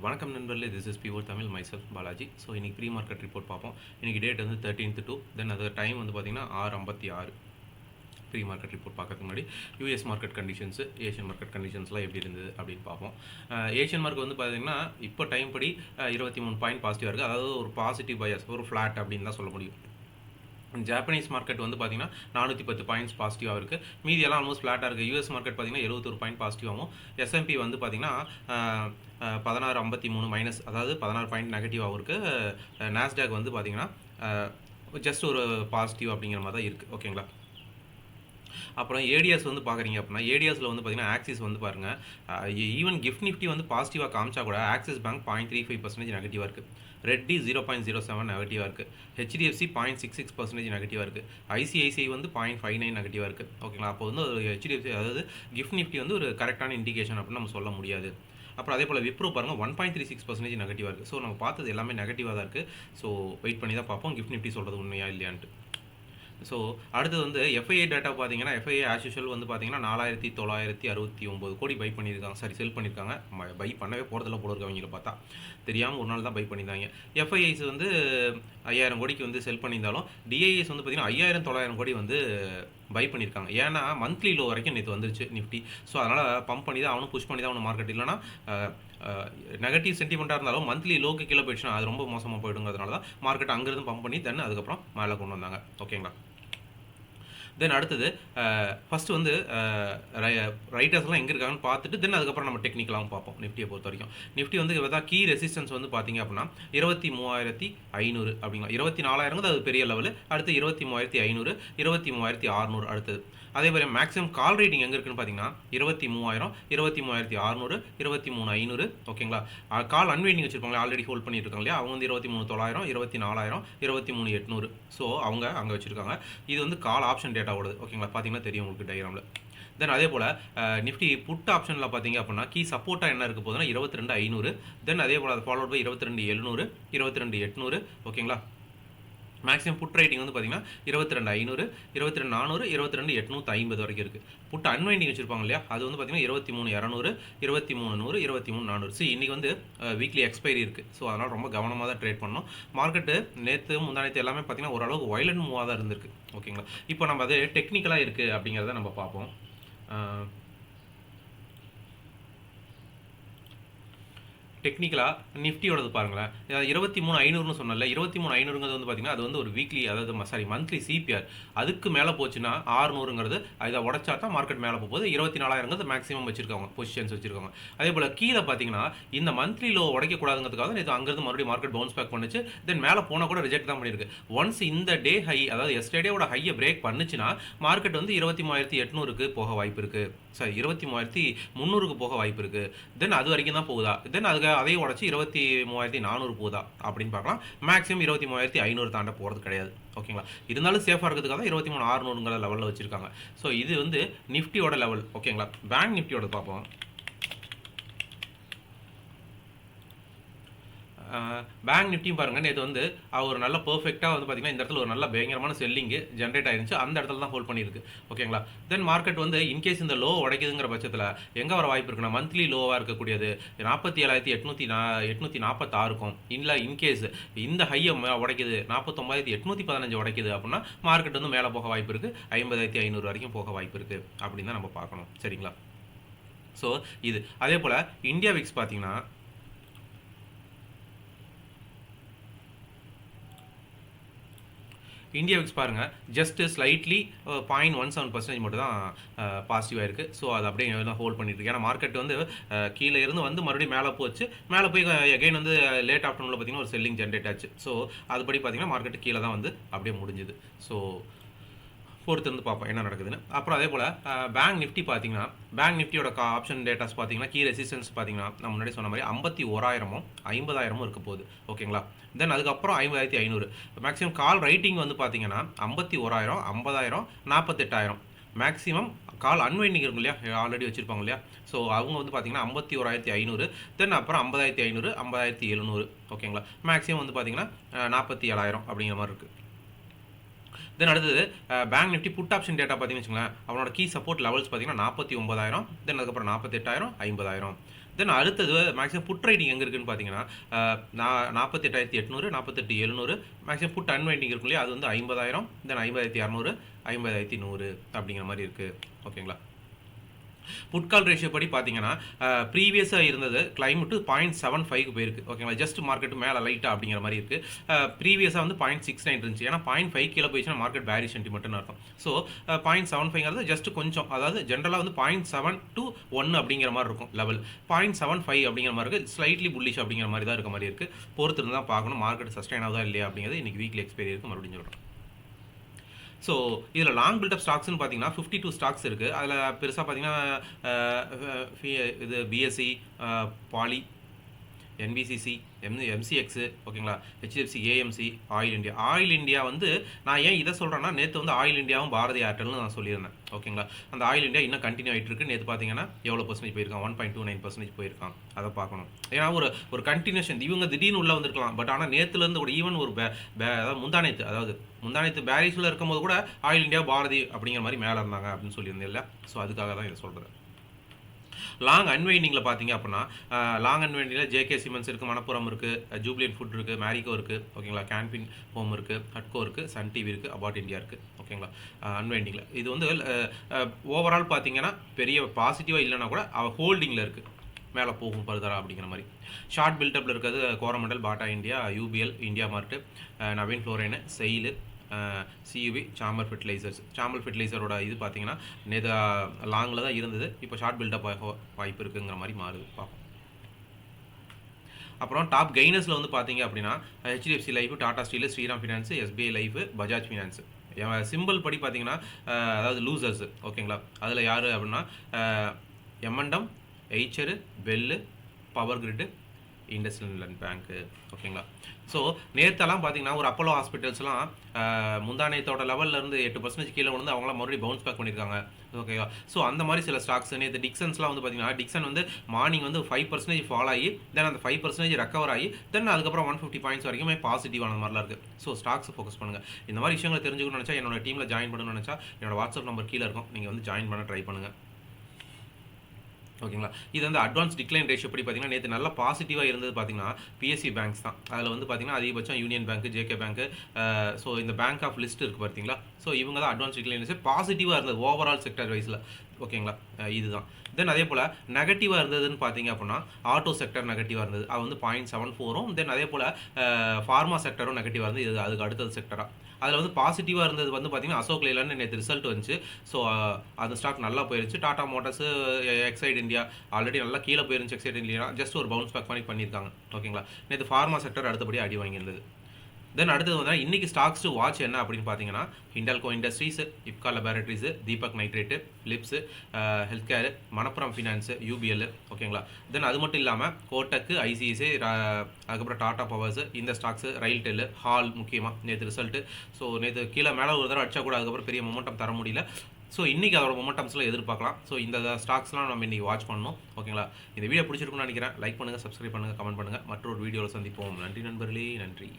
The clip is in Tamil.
வணக்கம் நண்பர்களே, this is pure Tamil myself Balaji. So இன்றைக்கி ப்ரீ மார்க்கெட் ரிப்போர்ட் பார்ப்போம். இன்றைக்கி டேட் வந்து 13th 2, தென் அது டைம் வந்து பார்த்திங்கன்னா 6:56. ப்ரீ மார்க்கெட் ரிப்போர்ட் பார்க்கறதுக்கு முன்னாடி US market conditions, Asian market கண்டிஷன்ஸ்லாம் எப்படி இருந்தது அப்படின்னு பார்ப்போம். ஏஷியன் மார்க்கெட் வந்து பார்த்திங்கன்னா இப்போ டைம் படி 23 பாயிண்ட் பாசிட்டிவாக இருக்குது. அதாவது ஒரு பாசிட்டிவ் பயாஸ், ஒரு ஃப்ளாட் அப்படின்னு தான் சொல்ல முடியும். ஜாப்பனீஸ் மார்க்கெட் வந்து பார்த்திங்கன்னா 410 பாயிண்ட்ஸ் பாசிட்டிவாக இருக்குது. மீதி எல்லாம் ஆல்மோஸ்ட் ஃப்ளாட்டாக இருக்குது. யூஎஸ் மார்க்கெட் பார்த்திங்கன்னா 71 பாயிண்ட் பாசிட்டிவாகவும், எஸ்எம்பி வந்து பார்த்திங்கன்னா 1653 மைனஸ், அதாவது 16 பாயிண்ட் நெகட்டிவாகவும் இருக்குது. நாஸ்டாக் வந்து பார்த்திங்கன்னா ஜஸ்ட் ஒரு பாசிட்டிவ் அப்படிங்கிற மாதிரி தான் இருக்குது. ஓகேங்களா. அப்புறம் ஏடிஎஸ் வந்து பார்க்குறீங்க அப்படின்னா, ஏடிஎஸில் வந்து பார்த்திங்கன்னா ஆக்சிஸ் வந்து பாருங்கள், ஈவன் கிஃப்ட் நிஃப்டி வந்து பாசிட்டிவாக காமிச்சா கூட ஆக்சிஸ் பேங்க் 0.35% நெகட்டிவாக இருக்குது. ரெட்டி 0.07 நெகட்டிவாக இருக்குது. ஹெச்டிஎஃப்சி 0.66% நெகட்டிவாக இருக்குது. ஐசிஐசிஐ வந்து 0.59 நெகட்டிவாக இருக்குது. ஓகேங்களா. அப்போ வந்து ஒரு ஹெச்டிஎஃப்சி, அதாவது கிஃப்ட் நிஃப்டி வந்து ஒரு கரெக்டான இண்டிகேஷன் அப்படின்னு நம்ம சொல்ல முடியாது. அப்புறம் அதே போல் விப்ரோ பாருங்கள் 1.36% நெகட்டிவாக இருக்குது. ஸோ நம்ம பார்த்தது எல்லாமே நெகட்டிவாக தான் இருக்குது. ஸோ வெயிட் பண்ணி தான் பார்ப்போம் கிஃப்ட் நிஃப்டி சொல்கிறது உண்மையா இல்லையான்ட்டு. ஸோ அடுத்தது வந்து எஃப்ஐஏ டேட்டா பார்த்தீங்கன்னா, எஃப்ஐஏ ஆஸ் யூஷுவல் வந்து பார்த்தீங்கன்னா 4969 கோடி பை பண்ணியிருக்காங்க, சாரி செல் பண்ணியிருக்காங்க. பை பண்ணவே போகிறதில்ல போல இருக்கு அவங்கள பார்த்தா, தெரியாமல் ஒரு நாள் தான் பை பண்ணியிருந்தாங்க. எஃப்ஐஐஸ் வந்து 5000 கோடிக்கு வந்து செல் பண்ணியிருந்தாலும், டிஐஎஸ் வந்து பார்த்தீங்கன்னா 5900 கோடி வந்து பை பண்ணியிருக்காங்க. ஏன்னா மந்த்லி லோ வரைக்கும் நேற்று வந்துருச்சு நிஃப்டி. ஸோ அதனால் பம்ப் பண்ணி தான் அவனும், புஷ் பண்ணி தான் அவனு மார்க்கெட். இல்லைனா நெகட்டிவ் சென்டிமெண்ட்டாக இருந்தாலும் மந்த்லி லோக்கு கீழே போயிடுச்சுன்னா அது ரொம்ப மோசமாக போயிடுங்கிறதுனால தான் மார்க்கெட் அங்கேருந்து பம்ப் பண்ணி தென் அதுக்கப்புறம் மேலே கொண்டு வந்தாங்க. ஓகேங்களா. தென் அடுத்தது ஃபஸ்ட்டு வந்து ரைட்டர்ஸ்லாம் எங்கே இருக்காங்கன்னு பார்த்துட்டு தென் அதுக்கப்புறம் நம்ம டெக்னிக்கலாகவும் பார்ப்போம். நிஃப்டியை பொறுத்த வரைக்கும் நிஃப்டி வந்து எதாவது கீ ரெசிஸ்டன்ஸ் வந்து பார்த்தீங்க அப்படின்னா 23500 அப்படிங்களா. 24000 அது பெரிய லெவலு. அடுத்து 23500, 23600 அடுத்தது. அதே மாதிரி மேக்ஸிமம் கால் ரேட்டிங் எங்கே இருக்குன்னு பார்த்தீங்கன்னா 23000, 23600, 23500. ஓகேங்களா. கால் அன்வைண்டிங் வச்சுருப்பாங்களே, ஆல்ரெடி ஹோல்ட் பண்ணிட்டு இருக்காங்க இல்லையா, அவங்க வந்து 23900, 24000, 23800. ஸோ அவங்க அங்கே வச்சுருக்காங்க. இது வந்து கால் ஆப்ஷன் டேட்டா ஓடுது. ஓகேங்களா. பார்த்தீங்கன்னா தெரியும் உங்களுக்கு டயக்ராமில். தென் அதே போல் நிஃப்டி புட் ஆப்ஷனில் பார்த்தீங்க அப்படின்னா கீ சப்போர்ட்டாக என்ன இருக்க போதுன்னா 22500. தென் அதே போல் அது ஃபாலோட் பை 22700, 22800. ஓகேங்களா. மேக்ஸிமம் புட் ரேட்டிங் வந்து பார்த்தீங்கன்னா 22500, 22400, 22850 வரைக்கும் இருக்குது. புட் அன்வைண்டிங் வச்சுருப்பாங்க இல்லையா, அது வந்து பார்த்தீங்கன்னா 23200, 23100, 23400. ஸோ இன்றைக்கி வந்து வீக்லி எக்ஸ்பைரி இருக்குது. ஸோ அதனால் ரொம்ப கவனமாக தான் ட்ரேட் பண்ணணும். மார்க்கெட்டு நேற்று முந்தானத்து எல்லாமே பார்த்தீங்கன்னா ஓரளவுக்கு வயலண்ட் மூவாக தான் இருந்திருக்கு. ஓகேங்களா. இப்போ நம்ம அது டெக்னிக்கலாக இருக்குது அப்படிங்கிறத நம்ம பார்ப்போம். டெக்னிக்கலாக நிஃப்டியோடது பாருங்களேன், 23500ன்னு சொன்னல, 23500ங்கிறது வந்து பார்த்தீங்கன்னா அது வந்து ஒரு வீக்லி, அதாவது மந்த்லி சிபிஆர். அதுக்கு மேலே போச்சுன்னா 600ங்கிறது இதை உடச்சா தான் மார்க்கெட் மேலே போகுது. 24000ங்கிறது மேக்ஸிமம் வச்சிருக்காங்க, பொசிஷன்ஸ் வச்சிருக்காங்க. அதே போல் கீழே பார்த்தீங்கன்னா இந்த மந்த்லி லோ உடைக்கக்கூடாதுங்கிறதுக்காக இது அங்கேருந்து மறுபடியும் மார்க்கெட் பவுன்ஸ் பேக் பண்ணுச்சு. தென் மேலே போனால் கூட ரிஜெக்ட் தான் பண்ணியிருக்கு. ஒன்ஸ் இந்த டே ஹை, அதாவது எஸ்டர்டேவோட ஹையை பிரேக் பண்ணுச்சுன்னா மார்க்கெட் வந்து 23800க்கு போக வாய்ப்பு இருக்குது, சாரி 23300க்கு போக வாய்ப்பு இருக்குது. தென் அது வரைக்கும் தான் போகுதா, தென் அதுக்கு அதையும் உடச்சி 23400 போகுதா அப்படின்னு பார்க்கலாம். மேக்ஸிமம் 23500 தாண்ட போகிறது கிடையாது. ஓகேங்களா. இருந்தாலும் சேஃபாக இருக்கிறதுக்காக தான் 23600ங்கிற லெவலில் வச்சுருக்காங்க. ஸோ இது வந்து நிஃப்டியோட லெவல். ஓகேங்களா. பேங்க் நிஃப்டியோட பார்ப்போம். பேங்க் நிஃப்டியும் பாருங்கள், நேற்று வந்து ஒரு நல்ல பர்ஃபெக்டாக வந்து பார்த்திங்கன்னா இந்த இடத்துல ஒரு நல்ல பயங்கரமான செல்லிங்கு ஜென்ரேட் ஆயிருந்துச்சு. அந்த இடத்துல தான் ஹோல்ட் பண்ணியிருக்கு. ஓகேங்களா. தென் மார்க்கெட் வந்து இன்கேஸ் இந்த லோ உடைக்குதுங்கிற பட்சத்தில் எங்கே வர வாய்ப்பு இருக்குன்னா மந்த்லி லோவாக இருக்கக்கூடியது 47846க்கும். இல்லை இன்கேஸ் இந்த ஹையை உடைக்குது 49815 உடைக்குது அப்படின்னா மார்க்கெட் வந்து மேலே போக வாய்ப்பு இருக்குது, 50500 வரைக்கும் போக வாய்ப்பு இருக்குது அப்படின்னு தான் நம்ம பார்க்கணும். சரிங்களா. ஸோ இது அதே போல் இந்தியா விக்ஸ் பார்த்தீங்கன்னா இந்தியா விக்ஸ் பாருங்கள், ஜஸ்ட் ஸ்லைட்லி 0.17% மட்டும் தான் பாசிட்டிவாக இருக்குது. ஸோ அது அப்படியே தான் ஹோல்ட் பண்ணிட்டு இருக்கு. ஏன்னா மார்க்கெட் வந்து கீழே இருந்து வந்து மறுபடியும் மேலே போச்சு. மேலே போய் அகைன் வந்து லேட் ஆஃப்டர்நூனில் பார்த்தீங்கன்னா ஒரு செல்லிங் ஜென்ரேட் ஆச்சு. ஸோ அதுபடி பார்த்தீங்கன்னா மார்க்கெட் கீழே தான் வந்து அப்படியே முடிஞ்சுது. ஸோ பொறுத்து வந்து பார்ப்போம் என்ன நடக்குதுன்னு. அப்புறம் அதே போல் பேங்க் நிஃப்டி பார்த்தீங்கன்னா, பேங்க் நிஃப்டியோட ஆப்ஷன் டேட்டாஸ் பார்த்தீங்கன்னா கீ ரெசிஸ்டன்ஸ் பார்த்தீங்கன்னா நான் முன்னாடி சொன்ன மாதிரி 51000ம் 50000ம் இருக்க போகுது. ஓகேங்களா. தென் அதுக்கப்புறம் 50500. மேக்ஸிமம் கால் ரைட்டிங் வந்து பார்த்தீங்கன்னா 51000, 50000, 48000. மேக்ஸிமம் கால் அன்வைண்டிங் இருக்கும் இல்லையா, ஆல்ரெடி வச்சுருப்பாங்க இல்லையா. ஸோ அவங்க வந்து பார்த்தீங்கன்னா 51500, தென் அப்புறம் 50500, 50700. ஓகேங்களா. மேக்ஸிமம் வந்து பார்த்தீங்கன்னா 47000 அப்படிங்கிற மாதிரி இருக்குது. தென் அடுத்தது Bank Nifty put option data பார்த்தீங்கன்னு வச்சுங்களேன், அவனோட கீ சப்போர்ட் லெவல்ஸ் பார்த்தீங்கன்னா 49000, தென் அதுக்கப்புறம் 48000, 50000. தென் அடுத்தது மேக்ஸிமம் புட் ரைட்டிங் எங்கே இருக்குன்னு பார்த்தீங்கன்னா, நான் 48,800, 48,700 மேக்ஸிமம் புட் அன்வைண்டிங் இருக்கும் இல்லையா, அது வந்து 50,000, தென் 50,200, 50,100 அப்படிங்கிற மாதிரி இருக்குது. ஓகேங்களா. புட் கால் ரேஷியோ படி பார்த்தீங்கன்னா, ப்ரீவியஸாக இருந்தது கிளைமேட் 0.75க்கு போயிருக்கு. ஓகேங்களா. ஜஸ்ட் மார்க்கெட் மேலே லைட்டாக அப்படிங்கிற மாதிரி இருக்குது. ப்ரீவியஸாக வந்து 0.69 இருந்துச்சு. ஏன்னா 0.5 கீழே போயிடுச்சுன்னா மார்க்கெட் பேரி சென்டிமெண்ட்னு அர்த்தம். ஸோ 0.75ங்கிறது ஜஸ்ட் கொஞ்சம், அதாவது ஜென்ரலாக வந்து 0.7 to 1 அப்படிங்கிற மாதிரி இருக்கும் லெவல். 0.75 அப்படிங்கிற மாதிரி இருக்குது. ஸ்லைட்லி புல்லிஷ் அப்படிங்கிற மாதிரி தான் இருக்க மாதிரி இருக்குது. பொறுத்து இருந்து தான் பார்க்கணும் மார்க்கெட் சஸ்டைன் ஆகுதா இல்லையா அப்படிங்கிறது. இன்றைக்கி வீக்லி எக்ஸ்பைரி இருக்குது, மறுபடியும் சொல்கிறேன். ஸோ இதில் லாங் பில்டப் ஸ்டாக்ஸ்னு பார்த்தீங்கன்னா 52 ஸ்டாக்ஸ் இருக்குது. அதில் பெருசாக பார்த்தீங்கன்னா இது பிஎஸ்சி, பாலி, என்பிசிசி, எம்சிஎக்ஸு, ஓகேங்களா, ஹெச்டிஎஃப்சி, ஏஎம்சி, ஆயில் இந்தியா வந்து நான் ஏன் இதை சொல்கிறேன்னா, நேற்று வந்து ஆயில் இந்தியாவும் பாரதி ஏர்டெல்னு நான் சொல்லியிருந்தேன். ஓகேங்களா. அந்த ஆயில் இந்தியா இன்னும் கண்டினியூ ஆகிட்டு இருக்கு. நேற்று பார்த்தீங்கன்னா எவ்வளோ பர்சன்டேஜ் போயிருக்கான், 1.29% போயிருக்கான். அதை பார்க்கணும். ஏன்னா ஒரு கண்டினியூஷன், இவங்க திடீர்னு உள்ளே வந்திருக்கலாம். பட் ஆனால் நேற்றுலேருந்து கூட ஈவன் ஒரு அதாவது முந்தானத்து பேரிஸில் இருக்கும்போது கூட ஆயில் இந்தியா, பாரதி அப்படிங்கிற மாதிரி மேலே இருந்தாங்க அப்படின்னு சொல்லியிருந்தேன் இல்லை. ஸோ அதுக்காக தான் இதை சொல்கிறேன். லாங் அன்வைண்டிங்கில் பார்த்தீங்க அப்படின்னா, லாங் அன்வைண்டிங்கில் ஜேகே சிமெண்ட்ஸ் இருக்குது, மணப்புரம் இருக்குது, ஜூப்ளியன்ட் ஃபுட் இருக்குது, மேரிகோ இருக்குது, ஓகேங்களா, கேன்பின் ஹோம் இருக்குது, ஹட்கோ இருக்குது, சன் டிவி இருக்குது, அபாட் இந்தியா இருக்குது. ஓகேங்களா. அன்வைண்டிங்கில் இது வந்து ஓவரால் பார்த்தீங்கன்னா பெரிய பாசிட்டிவாக இல்லைனா கூட ஹோல்டிங்கில் இருக்குது, மேலே போகும் ஃபர்தரா அப்படிங்கிற மாதிரி. ஷார்ட் பில்டப்பில் இருக்கிறது Coromandel, Bata India, UPL, India Mart, Navin ஃப்ளோரைனு, செயிலு, சியூவி, சாம்பர் ஃபெர்டிலைசரோட இது பார்த்தீங்கன்னா நேற்று லாங்கில் தான் இருந்தது. இப்போ ஷார்ட் பில்டப் வாய்ப்பு இருக்குங்கிற மாதிரி மாறுது, பார்ப்போம். அப்புறம் டாப் கெய்னர்ஸில் வந்து பார்த்தீங்க அப்படின்னா ஹெச்டிஎஃப்சி லைஃப், டாடா ஸ்டீல், ஸ்ரீராம் ஃபினான்ஸ், எஸ்பிஐ லைஃப், பஜாஜ் ஃபினான்ஸ். சிம்பிள் படி பார்த்தீங்கன்னா அதாவது லூசர்ஸ். ஓகேங்களா. அதில் யார் அப்படின்னா எம்என்டம், எய்ச்சரு, பெல்லு, பவர் கிரிட்டு, இண்டஸ்இன்ட் பேங்க்கு. ஓகேங்களா. ஸோ நேற்றெல்லாம் பார்த்தீங்கன்னா ஒரு அப்போலோ ஹாஸ்பிட்டல்ஸ்லாம் முந்தானயத்தோட லெவல்லேருந்து 8% கீழே வந்து அவங்களாம் மறுபடியும் பவுன்ஸ் பேக் பண்ணியிருக்காங்க. ஓகேவா. ஸோ அந்த மாதிரி சில ஸ்டாக்ஸ் நேற்று டிக்சன்ஸ்லாம் வந்து பார்த்தீங்கன்னா, டிக்சன் வந்து மார்னிங் வந்து 5% ஃபால் ஆகி, தென் அந்த 5% ரெக்கவர் ஆகி, தென் அதுக்கப்புறம் 150 பாயிண்ட்ஸ் வரைக்குமே பாசிட்டிவான மாதிரிலாம் இருக்குது. ஸோ ஸ்டாக்ஸ் ஃபோக்கஸ் பண்ணுங்கள். இந்த மாதிரி விஷயங்களை தெரிஞ்சுக்கணும்னு நினச்சா, என்னோட டீமில் ஜாயின் பண்ணணும்னு நினச்சா, என்னோட வாட்ஸ்அப் நம்பர் கீழே இருக்கும், நீங்கள் வந்து ஜாயின் பண்ண ட்ரை பண்ணுங்கள். ஓகேங்களா. இது வந்து அட்வான்ஸ் டிக்ளைன் ரேஷியோ படி பார்த்தீங்கன்னா நேற்று நல்லா பாசிட்டிவாக இருந்தது. பார்த்தீங்கன்னா பிஎஸ்சி பேங்க்ஸ் தான். அதில் வந்து பார்த்தீங்கன்னா அதிகபட்சம் union bank, JK bank, so இந்த பேங்க் ஆஃப் லிஸ்ட் இருக்குது பார்த்தீங்களா. ஸோ இவங்க தான் அட்வான்ஸ் டிக்ளைன் ரேஷியோ பாசிட்டிவாக இருந்தது ஓவரால் செக்டர் வைஸில். ஓகேங்களா. இதுதான். தென் அதே போல் நெகட்டிவாக இருந்ததுன்னு பார்த்தீங்க அப்படின்னா ஆட்டோ செக்டர் நெகட்டிவாக இருந்தது. அது வந்து 0.74. தென் அதே போல் ஃபார்மா செக்டரும் நெகட்டிவாக இருந்தது. இது அதுக்கு அடுத்தது செக்டராக. அதில் வந்து பாசிட்டிவாக இருந்தது வந்து பார்த்தீங்கன்னா அசோக் லேலண்ட் நேற்று ரிசல்ட் வந்துச்சு. ஸோ அந்த ஸ்டாக் நல்லா போயிருச்சு. Tata Motors, excite India already நல்லா கீழே போயிருந்துச்சு. எக்ஸைட் இந்தியா ஜஸ்ட் ஒரு பவுன்ஸ் பேக் பண்ணியிருக்காங்க. ஓகேங்களா. நேற்று ஃபார்மா செக்டர் அடுத்தபடி அடி வாங்கியிருந்தது. தென் அடுத்தது வந்து இன்றைக்கி ஸ்டாக்ஸ் டு வாட்ச் என்ன அப்படின்னு பார்த்தீங்கன்னா, Hindalco industries, Ipca laboratories, Deepak nitrate, Philips, health care, Manappuram finance, UPL. ஓகேங்களா. தென் அது மட்டும் இல்லாமல் கோட்டக்கு, ஐசிஐசி, அதுக்கப்புறம் டாடா பவர்ஸ், இந்த ஸ்டாக்ஸு, ரயில்டெல், ஹால் முக்கியமாக நேற்று ரிசல்ட்டு. ஸோ நேற்று கீழே மேலே ஒரு தடவை அடிச்சா கூட அதுக்கப்புறம் பெரிய மொமெண்டம் தர முடியல. ஸோ இன்றைக்கி அதோட மொமெண்டம்ஸ்லாம் எதிர்பார்க்கலாம். ஸோ இந்த ஸ்டாக்ஸ்லாம் நம்ம இன்றைக்கி வாட்ச் பண்ணணும். ஓகேங்களா. இந்த வீடியோ பிடிச்சிருக்குன்னு நினைக்கிறேன். லைக் பண்ணுங்கள், சப்ஸ்கிரைப் பண்ணுங்கள், கமெண்ட் பண்ணுங்கள். மற்றொரு வீடியோவில் சந்திப்போம். நன்றி நண்பர்களே, நன்றி.